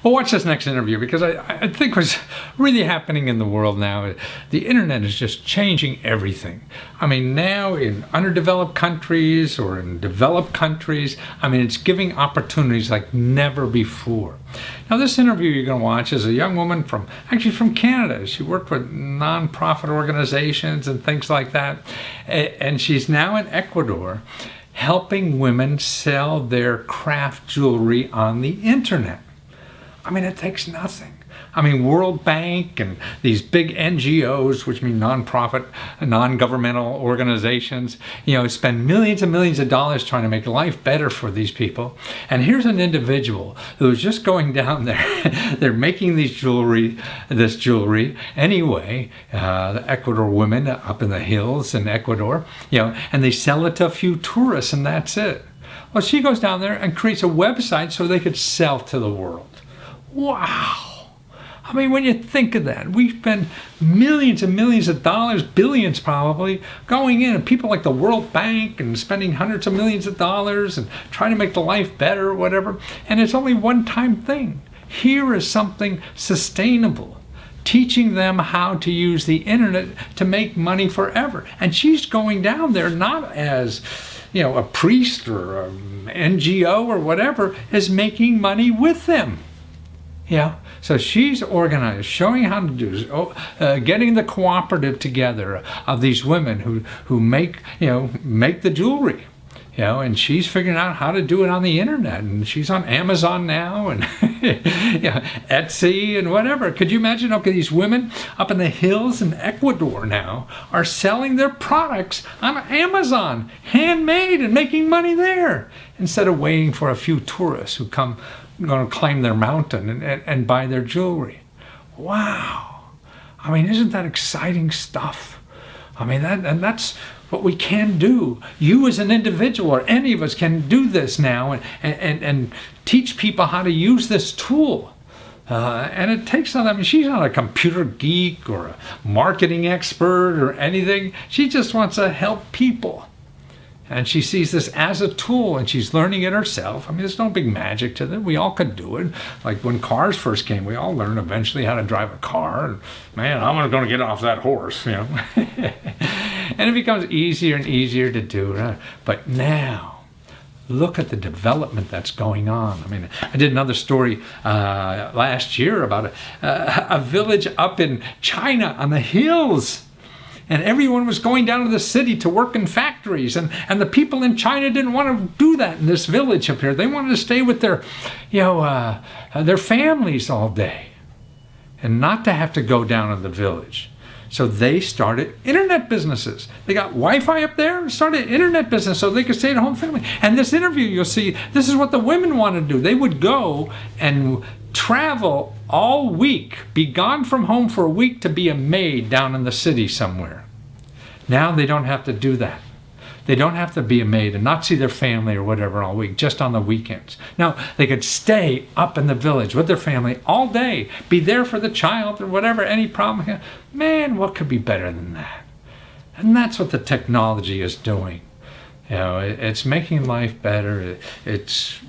Well, watch this next interview because I think what's really happening in the world now, the internet is just changing everything. I mean, now in underdeveloped countries or in developed countries, I mean, it's giving opportunities like never before. Now, this interview you're going to watch is a young woman from Canada. She worked with nonprofit organizations and things like that. And she's now in Ecuador helping women sell their craft jewelry on the internet. I mean, it takes nothing. I mean, World Bank and these big NGOs, which mean nonprofit, non-governmental organizations, spend millions and millions of dollars trying to make life better for these people. And here's an individual who's just going down there. They're making this jewelry anyway, the Ecuador women up in the hills in Ecuador, and they sell it to a few tourists and that's it. Well, she goes down there and creates a website so they could sell to the world. Wow. I mean, when you think of that, we spend millions and millions of dollars, billions probably, going in, and people like the World Bank and spending hundreds of millions of dollars and trying to make the life better or whatever, and it's only one-time thing. Here is something sustainable, teaching them how to use the internet to make money forever. And she's going down there not as a priest or an NGO or whatever, is making money with them. So she's organized, showing how to do, getting the cooperative together of these women who make the jewelry, and she's figuring out how to do it on the internet, and she's on Amazon now and Etsy and whatever. Could you imagine? Okay, these women up in the hills in Ecuador now are selling their products on Amazon, handmade, and making money there instead of waiting for a few tourists who come going to climb their mountain and buy their jewelry. Wow. I mean, isn't that exciting stuff? I mean, that's what we can do. You as an individual or any of us can do this now and teach people how to use this tool. And it takes on, I mean, she's not a computer geek or a marketing expert or anything. She just wants to help people. And she sees this as a tool, and she's learning it herself. I mean, there's no big magic to it. We all could do it. Like when cars first came, we all learned eventually how to drive a car. And man, I'm going to get off that horse, And it becomes easier and easier to do. Right? But now, look at the development that's going on. I mean, I did another story last year about a village up in China on the hills. And everyone was going down to the city to work in factories. And the people in China didn't want to do that in this village up here. They wanted to stay with their families all day and not to have to go down to the village. So they started internet businesses. They got Wi-Fi up there and started internet business so they could stay at home family. And this interview, you'll see, this is what the women want to do. They would go and travel all week, be gone from home for a week to be a maid down in the city somewhere. Now they don't have to do that. They don't have to be a maid and not see their family or whatever all week, just on the weekends. Now, they could stay up in the village with their family all day, be there for the child or whatever, any problem. Man, what could be better than that? And that's what the technology is doing. It's making life better. It's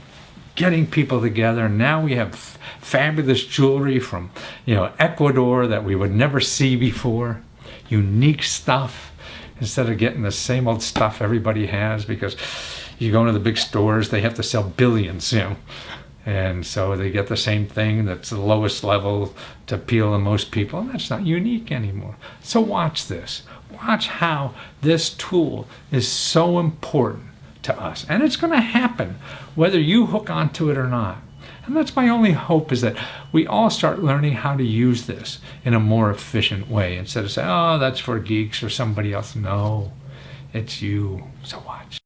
getting people together. Now we have fabulous jewelry from, Ecuador that we would never see before. Unique stuff. Instead of getting the same old stuff everybody has, because you go into the big stores, they have to sell billions, and so they get the same thing that's the lowest level to appeal to most people, and that's not unique anymore. So watch this. Watch how this tool is so important to us, and it's going to happen whether you hook onto it or not. And that's my only hope, is that we all start learning how to use this in a more efficient way instead of saying, oh, that's for geeks or somebody else. No, it's you. So watch.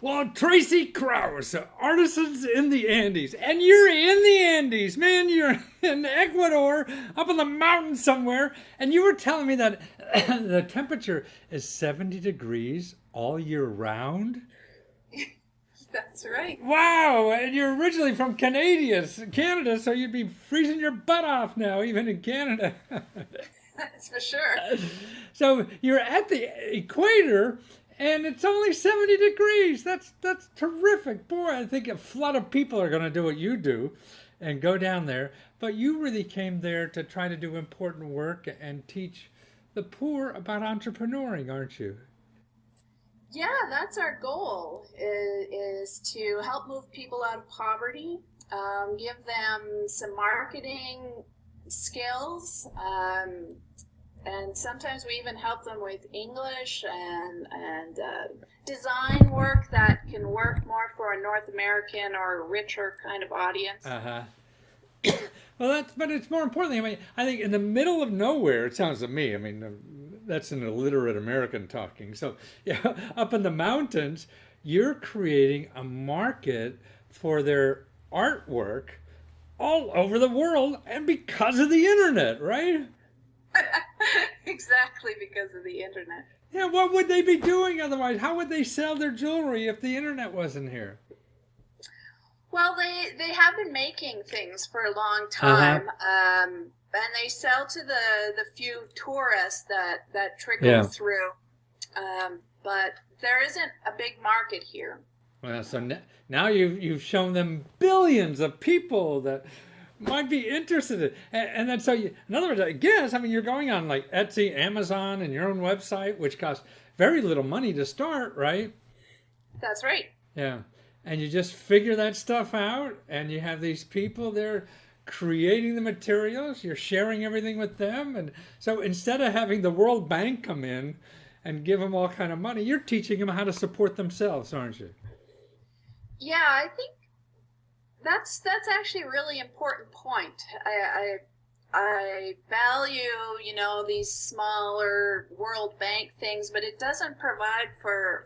Well, Tracy Krause, Artisans in the Andes. And you're in the Andes, man. You're in Ecuador, up in the mountains somewhere. And you were telling me that the temperature is 70 degrees all year round. That's right. Wow, and you're originally from Canada, so you'd be freezing your butt off now, even in Canada. That's for sure. So you're at the equator, and it's only 70 degrees. That's terrific. Boy, I think a flood of people are going to do what you do and go down there. But you really came there to try to do important work and teach the poor about entrepreneuring, aren't you? Yeah, that's our goal is to help move people out of poverty, give them some marketing skills, and sometimes we even help them with English and design work that can work more for a North American or a richer kind of audience. Uh-huh. Well, but it's more importantly, I mean, I think in the middle of nowhere, it sounds to me, I mean, that's an illiterate American talking. So, yeah, up in the mountains, you're creating a market for their artwork all over the world, and because of the internet, right? Exactly, because of the internet. Yeah, what would they be doing otherwise? How would they sell their jewelry if the internet wasn't here? Well, they have been making things for a long time, and they sell to the few tourists that trickle through. But there isn't a big market here. Well, so now you've shown them billions of people that might be interested in, and then so in other words, I guess, I mean, you're going on like Etsy, Amazon, and your own website, which costs very little money to start, right? That's right. Yeah, and you just figure that stuff out, and you have these people there creating the materials. You're sharing everything with them, and so instead of having the World Bank come in and give them all kind of money, you're teaching them how to support themselves, aren't you? Yeah, I think that's actually a really important point. I value, these smaller World Bank things, but it doesn't provide for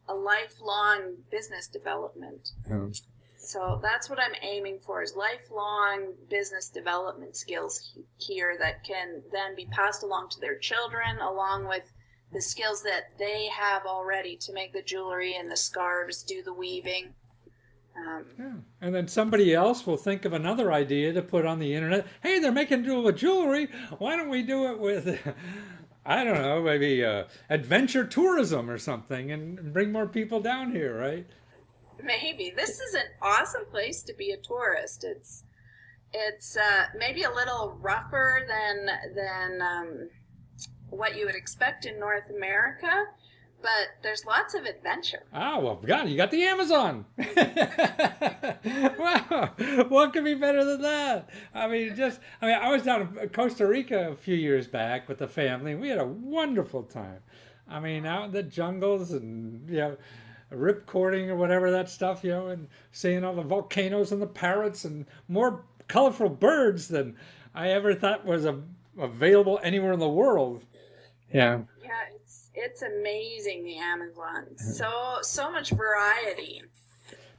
a lifelong business development. So that's what I'm aiming for, is lifelong business development skills here that can then be passed along to their children, along with the skills that they have already to make the jewelry and the scarves, do the weaving. Yeah. And then somebody else will think of another idea to put on the internet. Hey, they're making jewelry. Why don't we do it with, I don't know, maybe adventure tourism or something, and bring more people down here, right? Maybe. This is an awesome place to be a tourist. It's maybe a little rougher than what you would expect in North America, but there's lots of adventure. Oh, well, God, you got the Amazon. Wow, what could be better than that? I mean, I was down in Costa Rica a few years back with the family, and we had a wonderful time. I mean, out in the jungles and, ripcording or whatever that stuff, and seeing all the volcanoes and the parrots and more colorful birds than I ever thought was available anywhere in the world. Yeah. Yeah, it's amazing, the Amazon. So much variety.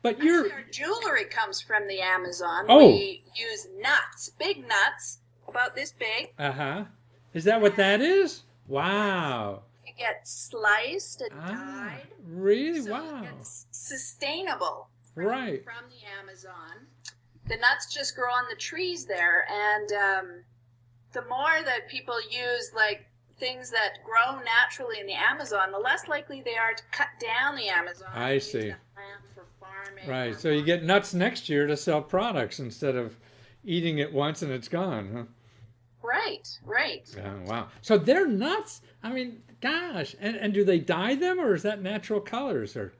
But actually, our jewelry comes from the Amazon. Oh. We use nuts, big nuts, about this big. Is that what that is? Wow. It gets sliced and dyed. Really? So wow. It's sustainable. From the Amazon. The nuts just grow on the trees there, and the more that people use things that grow naturally in the Amazon, the less likely they are to cut down the Amazon. I see. Land for farming. Right. So you get nuts next year to sell products instead of eating it once and it's gone, huh? Right. Oh, wow. So they're nuts? I mean, gosh. And do they dye them, or is that natural colors? Or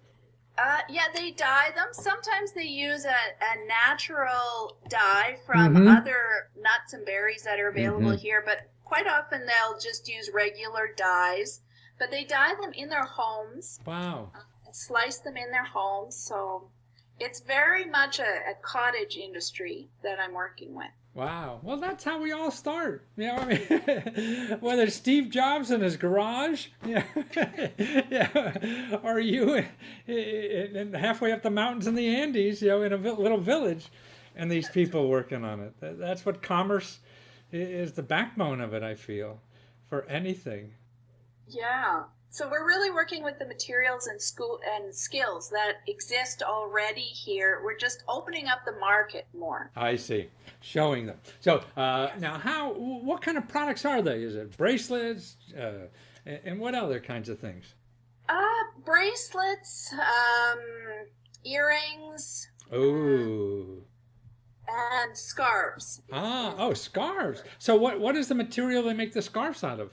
yeah, they dye them. Sometimes they use a natural dye from other nuts and berries that are available here, but quite often they'll just use regular dyes. But they dye them in their homes. Wow. And slice them in their homes. So it's very much a cottage industry that I'm working with. Wow. Well, that's how we all start. I mean, whether it's Steve Jobs in his garage, or you halfway up the mountains in the Andes, in a little village, and these people working on it. That's what commerce is, the backbone of it, I feel, for anything. Yeah. So we're really working with the materials and skills that exist already here. We're just opening up the market more. I see. Showing them. So now, what kind of products are they? Is it bracelets and what other kinds of things? Bracelets, earrings, Oh. and scarves. Oh, scarves. So what is the material they make the scarves out of?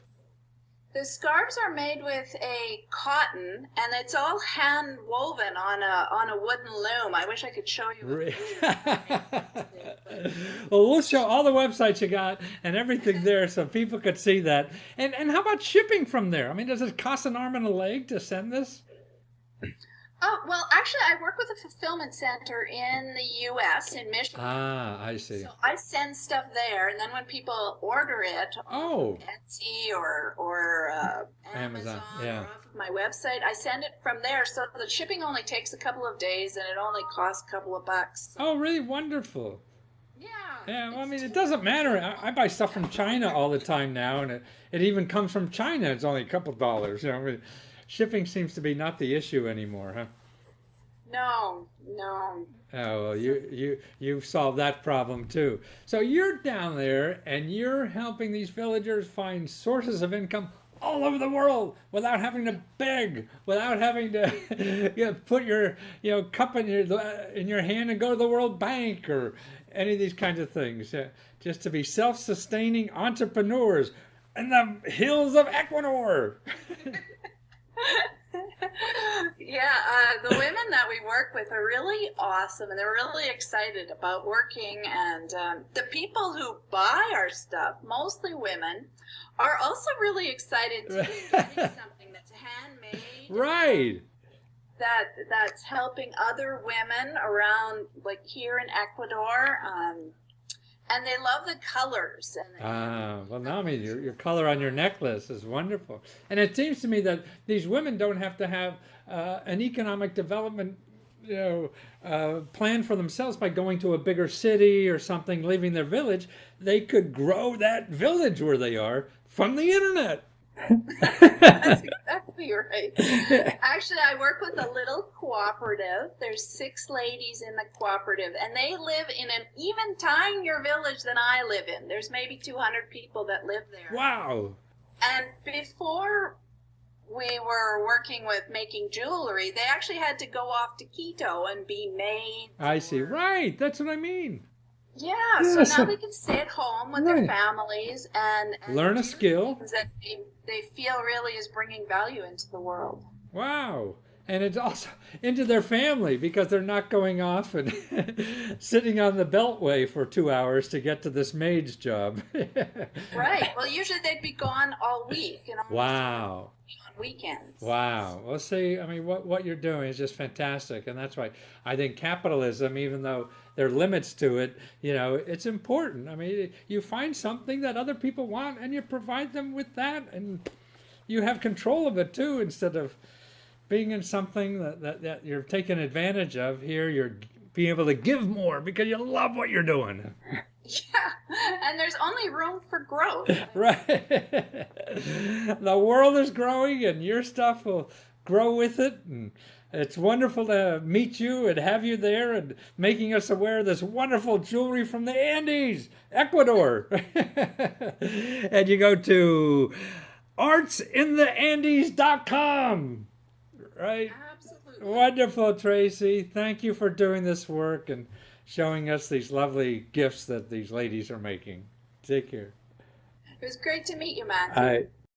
The scarves are made with a cotton, and it's all hand woven on a wooden loom. I wish I could show you a Re- picture of how I made it, but Well, we'll show all the websites you got and everything there so people could see that. And how about shipping from there? I mean, does it cost an arm and a leg to send this? oh, well, actually, I work with a fulfillment center in the U.S. in Michigan. Ah, I see. So I send stuff there, and then when people order it on Oh, Etsy or Amazon. Amazon Yeah. or off of my website, I send it from there. So the shipping only takes a couple of days, and it only costs a couple of bucks. Oh, really wonderful. Yeah, Yeah, well, I it's mean, it totally doesn't matter. I buy stuff from China all the time now, and it even comes from China. It's only a couple dollars. I mean, shipping seems to be not the issue anymore, huh? no, no. Oh, well, So you've solved that problem too. So you're down there and you're helping these villagers find sources of income all over the world without having to beg, without having to put your cup in your hand and go to the World Bank or any of these kinds of things. Just to be self-sustaining entrepreneurs in the hills of Ecuador. yeah, the women that we work with are really awesome, and they're really excited about working. And the people who buy our stuff, mostly women, are also really excited to be getting something that's handmade, Right. that's helping other women around, like here in Ecuador. And they love the colors. Ah, well, now I mean your color on your necklace is wonderful, and it seems to me that these women don't have to have an economic development, plan for themselves by going to a bigger city or something, leaving their village. They could grow that village where they are from the internet. That's exactly right. Actually, I work with a little cooperative. There's 6 ladies in the cooperative, and they live in an even tinier village than I live in. There's maybe 200 people that live there. Wow. And before we were working with making jewelry, they actually had to go off to Quito and be maids. I see. Right. That's what I mean. Yeah, so Yes. now they can stay at home with their Right. families and Learn a do skill. things that they feel really is bringing value into the world. Wow. And it's also into their family because they're not going off and sitting on the beltway for 2 hours to get to this maid's job. Right. Well, usually they'd be gone all week and only Wow. on weekends. Wow. Well, see, I mean, what you're doing is just fantastic. And that's why I think capitalism, even though there are limits to it, it's important. I mean, you find something that other people want and you provide them with that. And you have control of it too, instead of being in something that you're taking advantage of. Here you're being able to give more because you love what you're doing. Yeah. And there's only room for growth. Right. The world is growing and your stuff will grow with it. And it's wonderful to meet you and have you there and making us aware of this wonderful jewelry from the Andes, Ecuador. And you go to artsintheandes.com. Right? Absolutely. Wonderful, Tracy. Thank you for doing this work and showing us these lovely gifts that these ladies are making. Take care. It was great to meet you, Matt. All right.